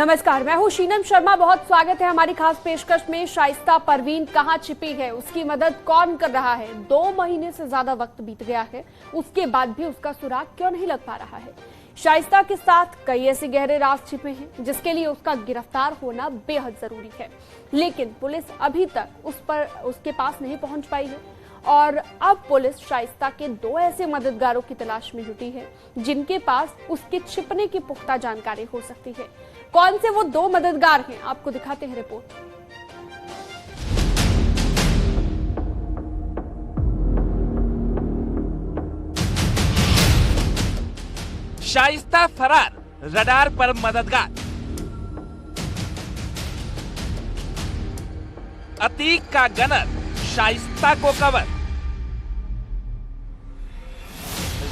नमस्कार, मैं हूं शीनम शर्मा। बहुत स्वागत है हमारी खास पेशकश में। शाइस्ता परवीन कहां छिपी है, उसकी मदद कौन कर रहा है? 2 महीने से ज्यादा वक्त बीत गया है, उसके बाद भी उसका सुराग क्यों नहीं लग पा रहा है? शाइस्ता के साथ कई ऐसे गहरे राज छिपे हैं जिसके लिए उसका गिरफ्तार होना बेहद जरूरी है, लेकिन पुलिस अभी तक उसके पास नहीं पहुंच पाई है। और अब पुलिस शाइस्ता के 2 ऐसे मददगारों की तलाश में जुटी है जिनके पास उसके छिपने की पुख्ता जानकारी हो सकती है। कौन से वो 2 मददगार हैं, आपको दिखाते हैं रिपोर्ट। शाइस्ता फरार, रडार पर मददगार। अतीक का गनर, शाइस्ता को कवर।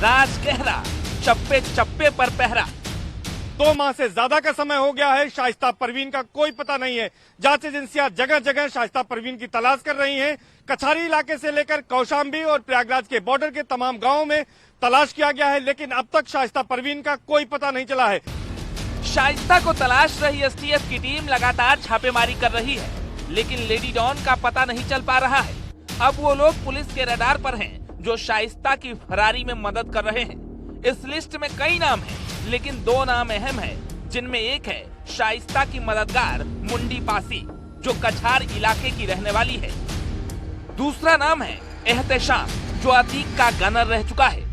राज गहरा, चप्पे चप्पे पर पहरा। 2 माह से ज्यादा का समय हो गया है, शाइस्ता परवीन का कोई पता नहीं है। जांच एजेंसियां जगह जगह शाइस्ता परवीन की तलाश कर रही हैं। कछारी इलाके से लेकर कौशाम्बी और प्रयागराज के बॉर्डर के तमाम गांवों में तलाश किया गया है, लेकिन अब तक शाइस्ता परवीन का कोई पता नहीं चला है। शाइस्ता को तलाश रही एसटीएफ की टीम लगातार छापेमारी कर रही है, लेकिन लेडी डॉन का पता नहीं चल पा रहा है। अब वो लोग पुलिस के रडार पर हैं जो शाइस्ता की फरारी में मदद कर रहे हैं। इस लिस्ट में कई नाम हैं, लेकिन 2 नाम अहम हैं, जिनमें एक है शाइस्ता की मददगार मुंडी पासी, जो कछार इलाके की रहने वाली है। दूसरा नाम है एहतेशाम, जो अतीक का गनर रह चुका है।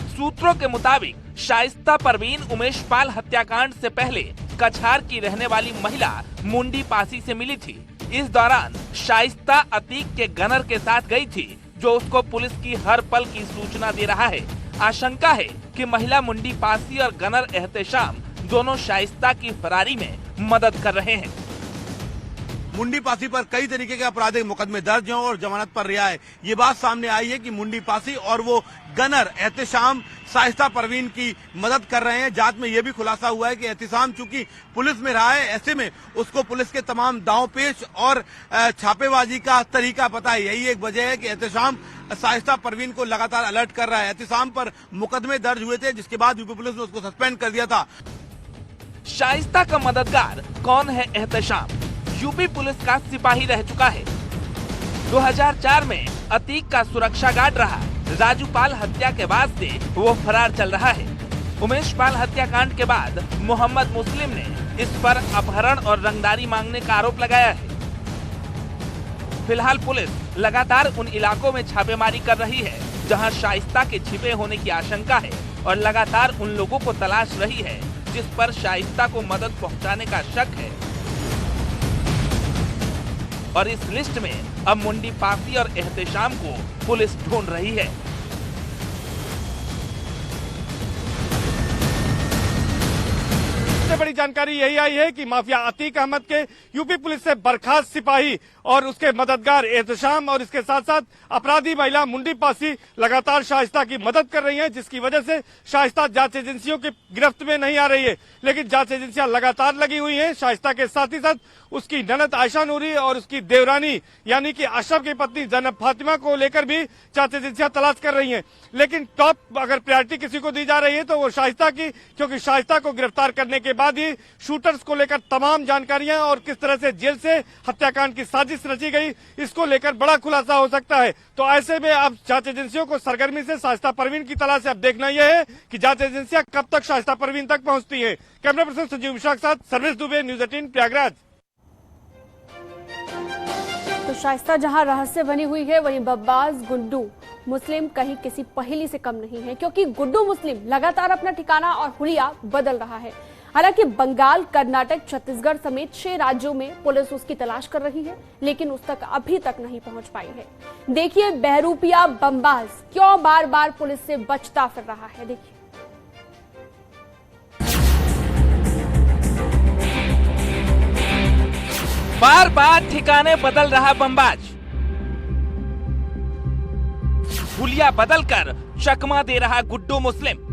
सूत्रों के मुताबिक शाइस्ता परवीन उमेश पाल हत्याकांड से पहले कछार की रहने वाली महिला मुंडी पासी से मिली थी। इस दौरान शाइस्ता अतीक के गनर के साथ गई थी, जो उसको पुलिस की हर पल की सूचना दे रहा है। आशंका है कि महिला मुंडी पासी और गनर एहतेशाम दोनों शाइस्ता की फरारी में मदद कर रहे हैं। मुंडी पासी पर कई तरीके के आपराधिक मुकदमे दर्ज हैं और जमानत पर रिहा है। ये बात सामने आई है कि मुंडी पासी और वो गनर एहतेशाम शाइस्ता परवीन की मदद कर रहे हैं। जांच में ये भी खुलासा हुआ है कि एहतेशाम चूंकि पुलिस में रहा है, ऐसे में उसको पुलिस के तमाम दांव पेच और छापेबाजी का तरीका पता है। यही एक वजह है कि एहतेशाम शाइस्ता परवीन को लगातार अलर्ट कर रहा है। एहतेशाम पर मुकदमे दर्ज हुए थे, जिसके बाद यूपी पुलिस ने उसको सस्पेंड कर दिया था। शाइस्ता का मददगार कौन है? एहतेशाम यूपी पुलिस का सिपाही रह चुका है। 2004 में अतीक का सुरक्षा गार्ड रहा। राजू पाल हत्या के बाद से वो फरार चल रहा है। उमेश पाल हत्याकांड के बाद मोहम्मद मुस्लिम ने इस पर अपहरण और रंगदारी मांगने का आरोप लगाया है। फिलहाल पुलिस लगातार उन इलाकों में छापेमारी कर रही है जहां शाइस्ता के छिपे होने की आशंका है, और लगातार उन लोगों को तलाश रही है जिस पर शाइस्ता को मदद पहुंचाने का शक है। और इस लिस्ट में अब मुंडी पासी और एहतेशाम को पुलिस ढूंढ रही है। सबसे बड़ी जानकारी यही आई है कि माफिया अतीक अहमद के यूपी पुलिस से बर्खास्त सिपाही और उसके मददगार एहतेशाम और इसके साथ साथ अपराधी महिला मुंडी पासी लगातार शाइस्ता की मदद कर रही हैं, जिसकी वजह से शाइस्ता जांच एजेंसियों की गिरफ्त में नहीं आ रही है। लेकिन जांच एजेंसियां लगातार लगी हुई हैं। शाइस्ता के साथ ही साथ उसकी ननद आयशा नूरी और उसकी देवरानी यानी कि अशरफ की पत्नी जैनब फातिमा को लेकर भी जांच एजेंसियां तलाश कर रही हैं। लेकिन टॉप अगर प्रायोरिटी किसी को दी जा रही है तो वो शाइस्ता की, क्योंकि शाइस्ता को गिरफ्तार करने के बाद ही शूटर्स को लेकर तमाम जानकारियां और किस तरह से जेल से हत्याकांड की साजिश रची गई, इसको लेकर बड़ा खुलासा हो सकता है। तो ऐसे में अब जांच एजेंसियों को सरगर्मी से शाइस्ता परवीन की तलाश है। अब देखना यह है कि जांच एजेंसियां कब तक शाइस्ता परवीन तक पहुंचती है। कैमरा पर्सन संजीव मिश्रा के साथ सर्विस दुबे, न्यूज 18 प्रयागराज। तो शाइस्ता जहां रहस्य बनी हुई है, वहीं बब्बाज गुड्डू मुस्लिम कहीं किसी पहेली से कम नहीं है, क्योंकि गुड्डू मुस्लिम लगातार अपना ठिकाना और हुलिया बदल रहा है। हालांकि बंगाल, कर्नाटक, छत्तीसगढ़ समेत 6 राज्यों में पुलिस उसकी तलाश कर रही है, लेकिन उस तक अभी तक नहीं पहुंच पाई है। देखिए बहरूपिया बमबाज क्यों बार बार पुलिस से बचता फिर रहा है। देखिए बार बार ठिकाने बदल रहा बमबाज, हुलिया बदलकर चकमा दे रहा गुड्डू मुस्लिम।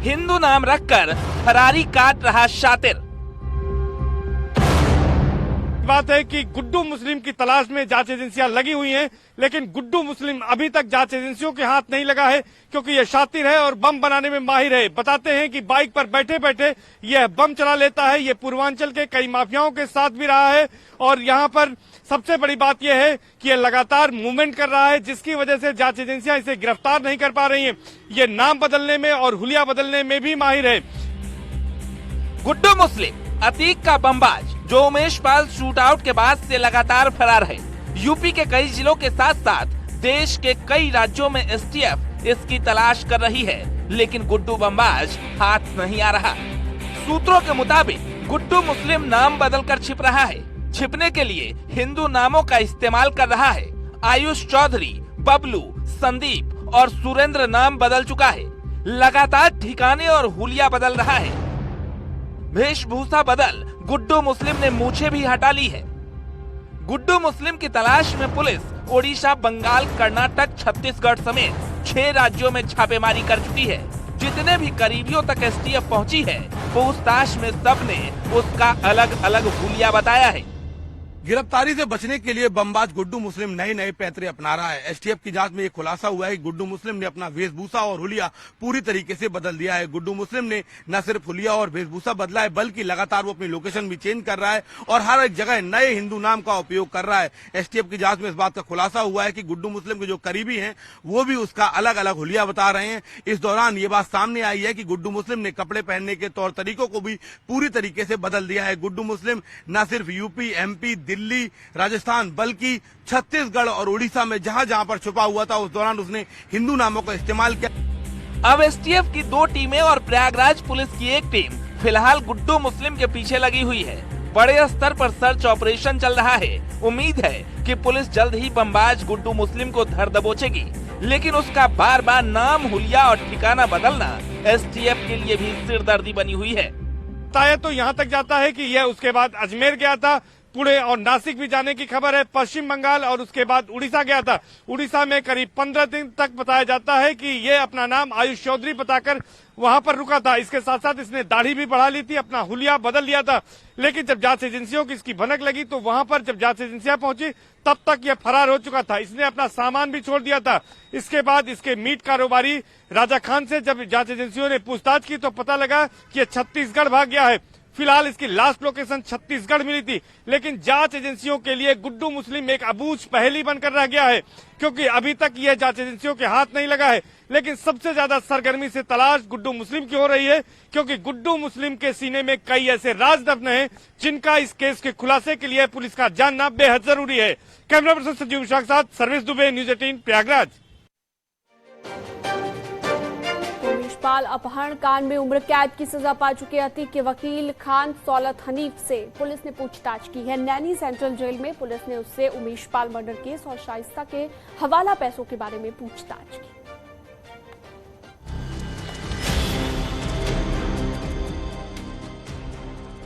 हिंदू नाम रखकर फरारी काट रहा शातिर। बात है कि गुड्डू मुस्लिम की तलाश में जांच एजेंसियां लगी हुई हैं, लेकिन गुड्डू मुस्लिम अभी तक जांच एजेंसियों के हाथ नहीं लगा है, क्योंकि यह शातिर है और बम बनाने में माहिर है। बताते हैं कि बाइक पर बैठे बैठे यह बम चला लेता है। यह पूर्वांचल के कई माफियाओं के साथ भी रहा है और यहाँ पर सबसे बड़ी बात यह है कि यह लगातार मूवमेंट कर रहा है, जिसकी वजह से जांच एजेंसियां इसे गिरफ्तार नहीं कर पा रही हैं। ये नाम बदलने में और हुलिया बदलने में भी माहिर है। गुड्डू मुस्लिम अतीक का बमबाज जो उमेश पाल शूट आउट के बाद से लगातार फरार है। यूपी के कई जिलों के साथ साथ देश के कई राज्यों में एसटीएफ इसकी तलाश कर रही है, लेकिन गुड्डू बमबाज हाथ नहीं आ रहा। सूत्रों के मुताबिक गुड्डू मुस्लिम नाम बदलकर छिप रहा है। छिपने के लिए हिंदू नामों का इस्तेमाल कर रहा है। आयुष चौधरी, बबलू, संदीप और सुरेंद्र नाम बदल चुका है। लगातार ठिकाने और हुलिया बदल रहा है। वेशभूषा बदल गुड्डू मुस्लिम ने मूछें भी हटा ली है। गुड्डू मुस्लिम की तलाश में पुलिस ओडिशा, बंगाल, कर्नाटक, छत्तीसगढ़ समेत 6 राज्यों में छापेमारी कर चुकी है। जितने भी करीबियों तक एसटीएफ पहुंची है, पूछताछ में सबने उसका अलग अलग हुलिया बताया है। गिरफ्तारी से बचने के लिए बमबाज गुड्डू मुस्लिम नए नए पैतरे अपना रहा है। एसटीएफ की जांच में ये खुलासा हुआ है कि गुड्डू मुस्लिम ने अपना वेशभूषा और हुलिया पूरी तरीके से बदल दिया है। गुड्डू मुस्लिम ने न सिर्फ हुलिया और वेशभूषा बदला है, बल्कि लगातार वो अपनी लोकेशन भी चेंज कर रहा है और हर एक जगह नए हिंदू नाम का उपयोग कर रहा है। एसटीएफ की जांच में इस बात का खुलासा हुआ है कि गुड्डू मुस्लिम के जो करीबी हैं वो भी उसका अलग अलग हुलिया बता रहे हैं। इस दौरान ये बात सामने आई है कि गुड्डू मुस्लिम ने कपड़े पहनने के तौर तरीकों को भी पूरी तरीके से बदल दिया है। गुड्डू मुस्लिम न सिर्फ यूपी, एमपी, दिल्ली, राजस्थान, बल्कि छत्तीसगढ़ और उड़ीसा में जहां जहां पर छुपा हुआ था, उस दौरान उसने हिंदू नामों का इस्तेमाल किया। अब एसटीएफ की 2 टीमें और प्रयागराज पुलिस की 1 टीम फिलहाल गुड्डू मुस्लिम के पीछे लगी हुई है। बड़े स्तर पर सर्च ऑपरेशन चल रहा है। उम्मीद है कि पुलिस जल्द ही बमबाज गुड्डू मुस्लिम को धर दबोचेगी, लेकिन उसका बार बार नाम, हुलिया और ठिकाना बदलना एसटीएफ के लिए भी सिरदर्दी बनी हुई है। तो यहाँ तक जाता है कि यह उसके बाद अजमेर गया था, पुणे और नासिक भी जाने की खबर है, पश्चिम बंगाल और उसके बाद उड़ीसा गया था। उड़ीसा में करीब 15 दिन तक बताया जाता है कि ये अपना नाम आयुष चौधरी बताकर वहां पर रुका था। इसके साथ साथ इसने दाढ़ी भी बढ़ा ली थी, अपना हुलिया बदल लिया था। लेकिन जब जांच एजेंसियों की इसकी भनक लगी तो वहां पर जब जांच एजेंसियां पहुंची तब तक यह फरार हो चुका था। इसने अपना सामान भी छोड़ दिया था। इसके बाद इसके मीट कारोबारी राजा खान से जब जांच एजेंसियों ने पूछताछ की तो पता लगा कि यह छत्तीसगढ़ भाग गया है। फिलहाल इसकी लास्ट लोकेशन छत्तीसगढ़ मिली थी, लेकिन जांच एजेंसियों के लिए गुड्डू मुस्लिम एक अबूझ पहेली बनकर रह गया है, क्योंकि अभी तक यह जांच एजेंसियों के हाथ नहीं लगा है। लेकिन सबसे ज्यादा सरगर्मी से तलाश गुड्डू मुस्लिम की हो रही है, क्योंकि गुड्डू मुस्लिम के सीने में कई ऐसे राज दफन हैं जिनका इस केस के खुलासे के लिए पुलिस का जानना बेहद जरूरी है। कैमरा पर्सन संजीव मिश्रा के साथ सर्विस दुबे, न्यूज 18 प्रयागराज। पाल अपहरण कांड में उम्र कैद की सजा पा चुके अतीक के वकील खान सौलत हनीफ से पुलिस ने पूछताछ की है। नैनी सेंट्रल जेल में पुलिस ने उससे उमेश पाल मर्डर केस और शाइस्ता के हवाला पैसों के बारे में पूछताछ की।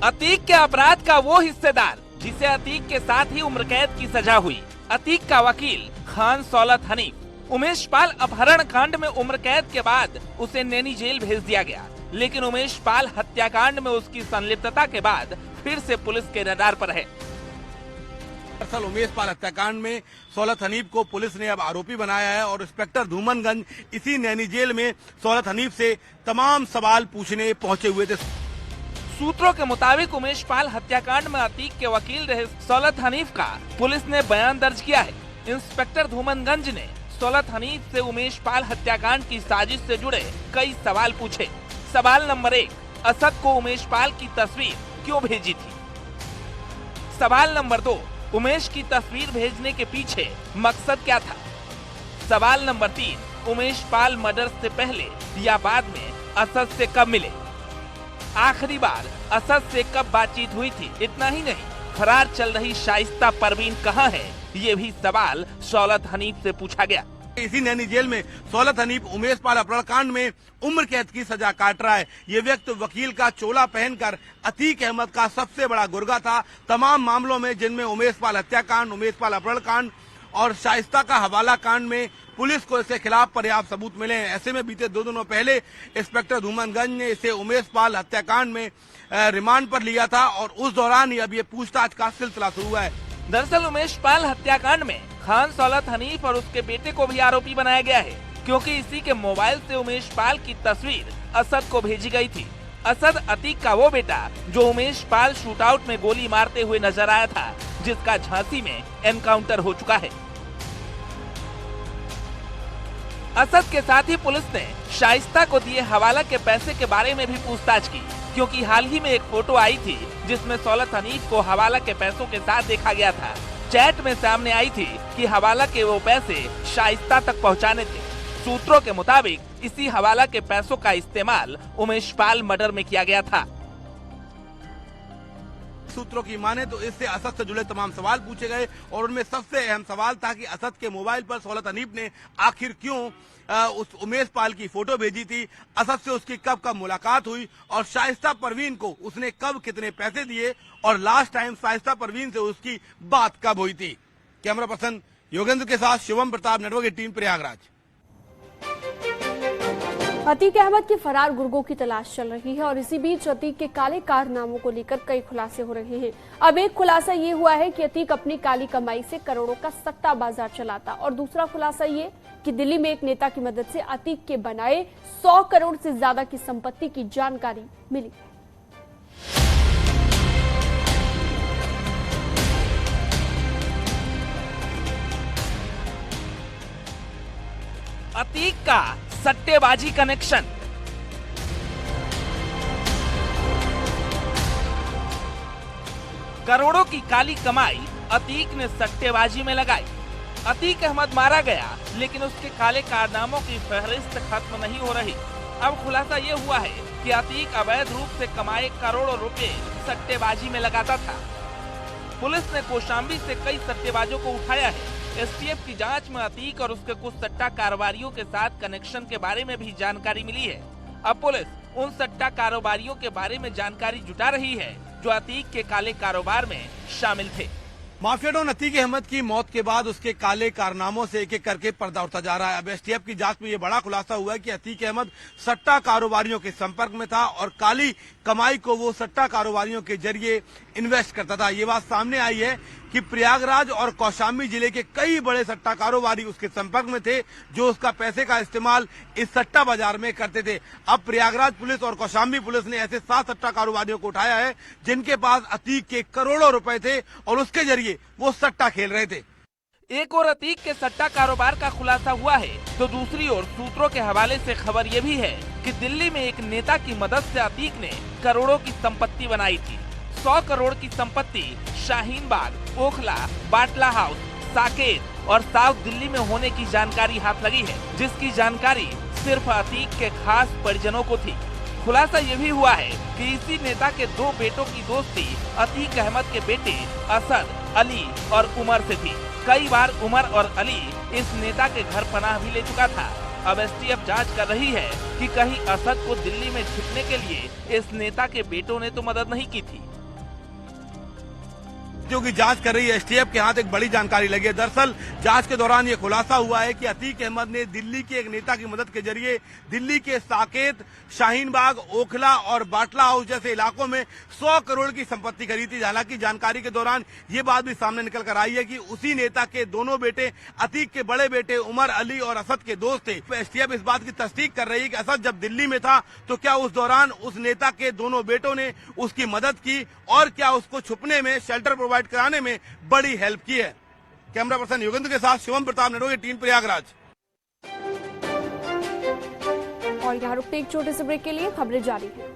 अतीक के अपराध का वो हिस्सेदार जिसे अतीक के साथ ही उम्र कैद की सजा हुई। अतीक का वकील खान सौलत हनीफ। उमेश पाल अपहरण कांड में उम्र कैद के बाद उसे नैनी जेल भेज दिया गया, लेकिन उमेश पाल हत्याकांड में उसकी संलिप्तता के बाद फिर से पुलिस के रडार पर है। दरअसल उमेश पाल हत्याकांड में सौलत हनीफ को पुलिस ने अब आरोपी बनाया है और इंस्पेक्टर धूमनगंज इसी नैनी जेल में सौलत हनीफ से तमाम सवाल पूछने पहुंचे हुए थे। सूत्रों के मुताबिक उमेश पाल हत्याकांड में अतीक के वकील रहे सौलत हनीफ का पुलिस ने बयान दर्ज किया है। इंस्पेक्टर धूमनगंज ने सौलत हनीफ से उमेश पाल हत्याकांड की साजिश से जुड़े कई सवाल पूछे। सवाल नंबर 1, असद को उमेश पाल की तस्वीर क्यों भेजी थी? सवाल नंबर 2, उमेश की तस्वीर भेजने के पीछे मकसद क्या था? सवाल नंबर 3, उमेश पाल मर्डर से पहले या बाद में असद से कब मिले? आखिरी बार असद से कब बातचीत हुई थी? इतना ही नहीं, फरार चल रही शाइस्ता परवीन कहाँ है? ये भी सवाल सौलत हनीफ से पूछा गया। इसी नैनी जेल में सौलत हनीफ उमेश पाल अपहरण कांड में उम्र कैद की सजा काट रहा है। ये व्यक्ति वकील का चोला पहनकर अतीक अहमद का सबसे बड़ा गुर्गा था तमाम मामलों में, जिनमें उमेश पाल हत्याकांड, उमेश पाल अपहरण कांड और शाइस्ता का हवाला कांड में पुलिस को इसके खिलाफ पर्याप्त सबूत मिले हैं। ऐसे में बीते 2 दिनों पहले इंस्पेक्टर धूमनगंज ने इसे उमेश पाल हत्याकांड में रिमांड पर लिया था और उस दौरान ही अब ये पूछताछ का सिलसिला शुरू हुआ है। दरअसल उमेश पाल हत्याकांड में खान सौलत हनीफ और उसके बेटे को भी आरोपी बनाया गया है, क्योंकि इसी के मोबाइल से उमेश पाल की तस्वीर असद को भेजी गई थी। असद अतीक का वो बेटा जो उमेश पाल शूटआउट में गोली मारते हुए नजर आया था, जिसका झांसी में एनकाउंटर हो चुका है। असद के साथ ही पुलिस ने शाइस्ता को दिए हवाला के पैसे के बारे में भी पूछताछ की, क्योंकि हाल ही में एक फोटो आई थी जिसमें सौलत हनीफ को हवाला के पैसों के साथ देखा गया था। चैट में सामने आई थी कि हवाला के वो पैसे शाइस्ता तक पहुंचाने थे। सूत्रों के मुताबिक इसी हवाला के पैसों का इस्तेमाल उमेश पाल मर्डर में किया गया था। सूत्रों की माने तो इससे असद से जुड़े तमाम सवाल पूछे गए और उनमें सबसे अहम सवाल था कि असद के मोबाइल पर सौलत हनीफ ने आखिर क्यों उस उमेश पाल की फोटो भेजी थी, असद से उसकी कब कब मुलाकात हुई और शाइस्ता परवीन को उसने कब कितने पैसे दिए और लास्ट टाइम शाइस्ता परवीन से उसकी बात कब हुई थी। कैमरा पर्सन योगेंद्र के साथ शिवम प्रताप, नेटवर्क 18 प्रयागराज। अतीक अहमद के फरार गुर्गों की तलाश चल रही है और इसी बीच अतीक के काले कारनामों को लेकर कई खुलासे हो रहे हैं। अब एक खुलासा ये हुआ है कि अतीक अपनी काली कमाई से करोड़ों का सट्टा बाजार चलाता और दूसरा खुलासा ये कि दिल्ली में एक नेता की मदद से अतीक के बनाए 100 करोड़ से ज्यादा की संपत्ति की जानकारी मिली। अतीक का सट्टेबाजी कनेक्शन। करोड़ों की काली कमाई अतीक ने सट्टेबाजी में लगाई। अतीक अहमद मारा गया, लेकिन उसके काले कारनामों की फहरिस्त खत्म नहीं हो रही। अब खुलासा ये हुआ है कि अतीक अवैध रूप से कमाए करोड़ों रुपए सट्टेबाजी में लगाता था। पुलिस ने कौशाम्बी से कई सट्टेबाजों को उठाया है। एसटीएफ की जांच में अतीक और उसके कुछ सट्टा कारोबारियों के साथ कनेक्शन के बारे में भी जानकारी मिली है। अब पुलिस उन सट्टा कारोबारियों के बारे में जानकारी जुटा रही है जो अतीक के काले कारोबार में शामिल थे। माफिया डॉन अतीक अहमद की मौत के बाद उसके काले कारनामों से एक एक करके पर्दा उठता जा रहा है। अब एसटीएफ की जांच में ये बड़ा खुलासा हुआ है कि अतीक अहमद सट्टा कारोबारियों के संपर्क में था और काली कमाई को वो सट्टा कारोबारियों के जरिए इन्वेस्ट करता था। ये बात सामने आई है कि प्रयागराज और कौशाम्बी जिले के कई बड़े सट्टा कारोबारी उसके संपर्क में थे जो उसका पैसे का इस्तेमाल इस सट्टा बाजार में करते थे। अब प्रयागराज पुलिस और कौशाम्बी पुलिस ने ऐसे 7 सट्टा कारोबारियों को उठाया है जिनके पास अतीक के करोड़ों रुपए थे और उसके जरिए वो सट्टा खेल रहे थे। एक और अतीक के सट्टा कारोबार का खुलासा हुआ है तो दूसरी ओर सूत्रों के हवाले से खबर ये भी है कि दिल्ली में एक नेता की मदद से अतीक ने करोड़ों की संपत्ति बनाई थी। 100 करोड़ की संपत्ति शाहीन बाग, ओखला, बाटला हाउस, साकेत और साउथ दिल्ली में होने की जानकारी हाथ लगी है, जिसकी जानकारी सिर्फ अतीक के खास परिजनों को थी। खुलासा ये भी हुआ है कि इसी नेता के 2 बेटों की दोस्ती अतीक अहमद के बेटे असद, अली और उमर से थी। कई बार उमर और अली इस नेता के घर पनाह भी ले चुका था। अब एसटीएफ जांच कर रही है कि कहीं असद को दिल्ली में छिपने के लिए इस नेता के बेटों ने तो मदद नहीं की थी। जो की जांच कर रही है एसटीएफ के हाथ एक बड़ी जानकारी लगी है। दरअसल जांच के दौरान ये खुलासा हुआ है कि अतीक अहमद ने दिल्ली के एक नेता की मदद के जरिए दिल्ली के साकेत, शाहीन बाग, ओखला और बाटला हाउस जैसे इलाकों में 100 करोड़ की संपत्ति खरीदी थी। हालांकि जानकारी के दौरान ये बात भी सामने निकल कर आई है कि उसी नेता के दोनों बेटे अतीक के बड़े बेटे उमर, अली और असद के दोस्त थे। एसटीएफ इस बात की तस्दीक कर रही है कि असद जब दिल्ली में था तो क्या उस दौरान उस नेता के दोनों बेटों ने उसकी मदद की और क्या उसको छुपने में, शेल्टर प्रोवाइड कराने में बड़ी हेल्प की है। कैमरा पर्सन योगेंद्र के साथ शिवम प्रताप, नेटवर्क 18 प्रयागराज। और यहाँ रुकते एक छोटे से ब्रेक के लिए खबरें जारी हैं।